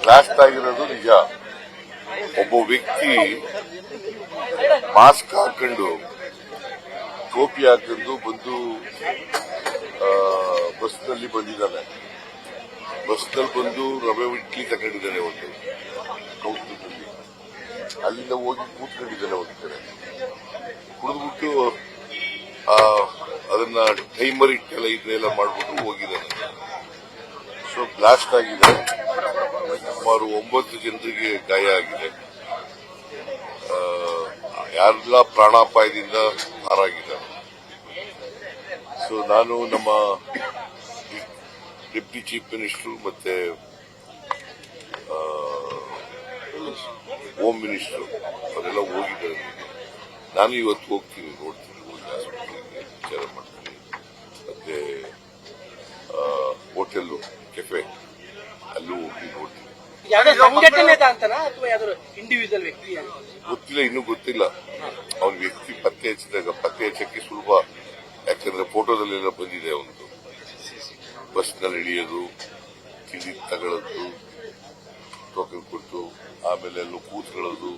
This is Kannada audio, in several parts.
ಬ್ಲಾಸ್ಟ್ ಆಗಿರೋದು ನಿಜ. ಒಬ್ಬ ವ್ಯಕ್ತಿ ಮಾಸ್ಕ್ ಹಾಕೊಂಡು ಟೋಪಿ ಹಾಕೊಂಡು ಬಂದು ಬಸ್ನಲ್ಲಿ ಬಂದಿದ್ದಾನೆ. ಬಸ್ನಲ್ಲಿ ಬಂದು ರವೆ ಇಡ್ಲಿ ತಗೊಂಡಿದ್ದಾನೆ ಒಂದು ಕೌಂಟರ್ನಲ್ಲಿ. ಅಲ್ಲಿಂದ ಹೋಗಿ ಕೂತ್ಕೊಂಡಿದ್ದಾನೆ ಒಂದು ಕಡೆ. ಕುಡಿದ್ಬಿಟ್ಟು ಅದನ್ನ ಟೈಮರ್ ಇಟ್ಟೆಲ್ಲ ಇದನ್ನೆಲ್ಲ ಮಾಡ್ಬಿಟ್ಟು ಹೋಗಿದ್ದಾನೆ. ಸೊ ಬ್ಲಾಸ್ಟ್ ಆಗಿದೆ. ಸುಮಾರು 9 ಜನರಿಗೆ ಗಾಯ ಆಗಿದೆ. ಯಾರೆಲ್ಲ ಪ್ರಾಣಾಪಾಯದಿಂದ ಪಾರಾಗಿದ್ದಾರೆ. ಸೊ ನಾನು ನಮ್ಮ ಡೆಪ್ಟಿ ಚೀಫ್ ಮಿನಿಸ್ಟರ್ ಮತ್ತೆ ಹೋಮ್ ಮಿನಿಸ್ಟರ್ ಅವರೆಲ್ಲ ಹೋಗಿದ್ದಾರೆ. ನಾನು ಇವತ್ತು ಹೋಗ್ತೀನಿ, ನೋಡ್ತೀನಿ, ಹೋಗಿ ಹಾಸ್ಪಿಟಲ್ಗೆ ವಿಚಾರ ಮಾಡ್ತೀನಿ. ಮತ್ತೆ ಹೋಟೆಲ್ಲು ಕೆಫೆ ಅಲ್ಲೂ ಹೋಗಿ ನೋಡ್ತೀನಿ. ಗೊತ್ತಿಲ್ಲ, ಇನ್ನೂ ಗೊತ್ತಿಲ್ಲ. ಅವನ ವ್ಯಕ್ತಿ ಪತ್ತೆ ಹಚ್ಚಕ್ಕೆ ಸುಲಭ. ಯಾಕಂದ್ರೆ ಫೋಟೋದಲ್ಲೆಲ್ಲ ಬಂದಿದೆ. ಅವನದು ಬಸ್ನಲ್ಲಿ ಇಳಿಯೋದು, ತಿಂಡಿ ತಗೊಳ್ಳೋದು, ಟೋಕನ್ ಕೊಟ್ಟು ಆಮೇಲೆ ಅಲ್ಲೂ ಕೂತ್ಕೊಳ್ಳೋದು,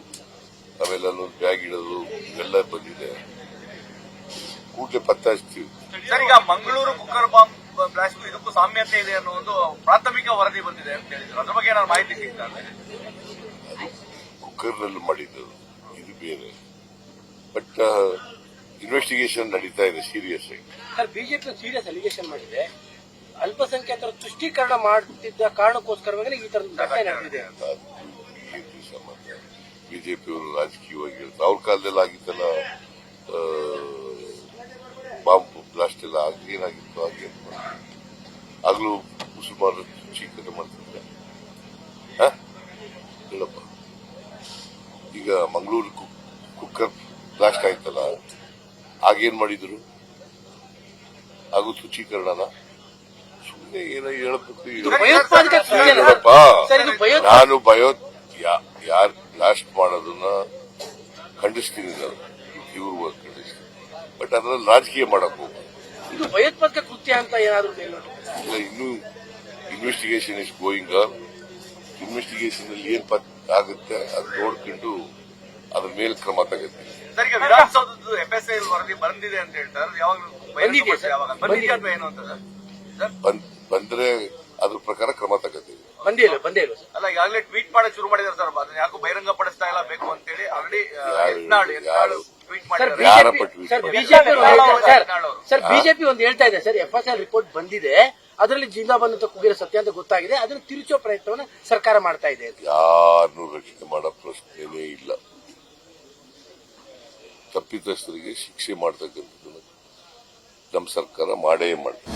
ಆಮೇಲೆ ಅಲ್ಲೊಂದು ಬ್ಯಾಗ್ ಇಡೋದು, ಎಲ್ಲ ಬಂದಿದೆ. ಕೂಡಲೇ ಪತ್ತೆ ಹಚ್ತೀವಿ. ಸರ್, ಈಗ ಮಂಗಳೂರು ಕುಕ್ಕರ್ ಬಾಂಬ್ ಬ್ಲಾಸ್ಟ್ ಇದಕ್ಕೂ ಸಾಮ್ಯತೆ ಇದೆ ಅನ್ನೋ ಒಂದು ಪ್ರಾಥಮಿಕ ವರದಿ ಬಂದಿದೆ ಅಂತ ಹೇಳಿದ್ರು. ಅದ್ರ ಬಗ್ಗೆ ಏನಾದ್ರು ಮಾಹಿತಿ ಸಿಗ್ತಾ? ಕುಕ್ಕರ್ನಲ್ಲಿ ಮಾಡಿದ್ದು ಇದು ಬೇರೆ. ಬಟ್ ಇನ್ವೆಸ್ಟಿಗೇಷನ್ ನಡೀತಾ ಇದೆ ಸೀರಿಯಸ್ ಆಗಿ. ಸರ್, ಬಿಜೆಪಿ ಸೀರಿಯಸ್ ಅಲಿಗೇಷನ್ ಮಾಡಿದೆ. ಅಲ್ಪಸಂಖ್ಯಾತರ ತುಷ್ಟೀಕರಣ ಮಾಡುತ್ತಿದ್ದ ಕಾರಣಕ್ಕೋಸ್ಕರವಾಗಿ ಈ ತರದ ಘಟನೆ ನಡೆದಿದೆ ಅಂತ. ಬಿಜೆಪಿ ಸಂಬಂಧ ಬಿಜೆಪಿಯವರು ರಾಜಕೀಯವಾಗಿ ಹೇಳ್ತಾರೆ. ಅವ್ರ ಕಾಲದಲ್ಲಿ ಆಗಿದ್ದಲ್ಲ ಬಾಂಬ್ ಬ್ಲಾಸ್ಟ್ ಎಲ್ಲ ಏನಾಗಿತ್ತು ಹಾಗೆ ಆಗ್ಲೂ ಮುಸಲ್ಮಾನರು ಚೀಕತೆ ಮಾಡ್ತಿದ್ರೆ ಹೇಳಪ್ಪ. ಈಗ ಮಂಗಳೂರು ಕುಕ್ಕರ್ ಬ್ಲಾಸ್ಟ್ ಆಯ್ತಲ್ಲ, ಆಗೇನ್ ಮಾಡಿದ್ರು? ಹಾಗೂ ತುಚ್ಛೀಕರಣನ ಸುಮ್ಮನೆ ಏನೋ ಹೇಳ್ಬೇಕು. ನಾನು ಯಾರು ಬ್ಲಾಸ್ಟ್ ಮಾಡೋದನ್ನ ಖಂಡಿಸ್ತೀನಿ, ನಾನು ಇವ್ರು ಖಂಡಿಸ್ತೀನಿ. ಬಟ್ ಅದ್ರಲ್ಲಿ ರಾಜಕೀಯ ಮಾಡಕ್ ಹೋಗ್ಬೇಕು. ಇದು ಭಯೋತ್ಪಾದಕ ಕೃತ್ಯ ಅಂತ ಏನಾದ್ರು ಇಲ್ಲ, ಇನ್ನೂ investigation is going on. Investigation ಅಲ್ಲಿ ಏನ್ ಆಗುತ್ತೆ ಅದು ನೋಡ್ಕೊಂಡು ಅದ್ರ ಮೇಲೆ ಕ್ರಮ ತಗುತ್ತೆ. ಸರ್, ಈಗ ವಿಧಾನಸೌಧದ್ದು FSI ವರದಿ ಬಂದಿದೆ ಅಂತ ಹೇಳ್ತಾರೆ. ಬಂದ್ರೆ ಅದ್ರ ಪ್ರಕಾರ ಕ್ರಮ ತಗೋತೀವಿ. ಬಂದೇ ಇಲ್ಲ. ಅಲ್ಲ, ಈಗಾಗಲೇ ಟ್ವೀಟ್ ಮಾಡಕ್ ಶುರು ಮಾಡಿದಾರೆ ಸರ್. ಅದನ್ನ ಯಾಕೋ ಬಹಿರಂಗ ಪಡಿಸ್ತಾ ಇಲ್ಲ ಬೇಕು ಅಂತೇಳಿ ಆಲ್ರೆಡಿ ಟ್ವೀಟ್ ಸರ್, ಬಿಜೆಪಿ ಒಂದು ಹೇಳ್ತಾ ಇದೆ ಸರ್, FSI ರಿಪೋರ್ಟ್ ಬಂದಿದೆ, ಅದರಲ್ಲಿ ಜಿಂದಾ ಬಂದಂತ ಕೂಗಿರೋ ಸತ್ಯ ಅಂತ ಗೊತ್ತಾಗಿದೆ, ಅದನ್ನು ತಿರುಚೋ ಪ್ರಯತ್ನವನ್ನ ಸರ್ಕಾರ ಮಾಡ್ತಾ ಇದೆ. ಯಾರನ್ನು ರಕ್ಷಣೆ ಮಾಡೋ ಪ್ರಶ್ನೆನೇ ಇಲ್ಲ. ತಪ್ಪಿತಸ್ಥರಿಗೆ ಶಿಕ್ಷೆ ಮಾಡತಕ್ಕಂಥದ್ದು ನಮ್ಮ ಸರ್ಕಾರ ಮಾಡೇ ಮಾಡ್ತಾರೆ.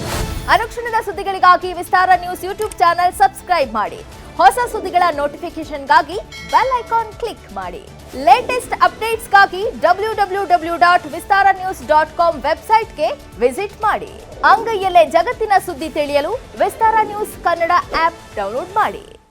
ಅನುಕ್ಷಣದ ಸುದ್ದಿಗಳಿಗಾಗಿ ವಿಸ್ತಾರ ನ್ಯೂಸ್ ಯೂಟ್ಯೂಬ್ ಚಾನೆಲ್ ಸಬ್ಸ್ಕ್ರೈಬ್ ಮಾಡಿ. ಹೊಸ ಸುದ್ದಿಗಳ ನೋಟಿಫಿಕೇಶನ್ಗಾಗಿ ಬೆಲ್ ಐಕಾನ್ ಕ್ಲಿಕ್ ಮಾಡಿ. ಲೇಟೆಸ್ಟ್ ಅಪ್ಡೇಟ್ಸ್ಗಾಗಿ www.vistaranews.com ವೆಬ್ಸೈಟ್ಗೆ ವಿಸಿಟ್ ಮಾಡಿ. ಅಂಗೈಯಲ್ಲೇ ಜಗತ್ತಿನ ಸುದ್ದಿ ತಿಳಿಯಲು ವಿಸ್ತಾರ ನ್ಯೂಸ್ ಕನ್ನಡ ಆಪ್ ಡೌನ್ಲೋಡ್ ಮಾಡಿ.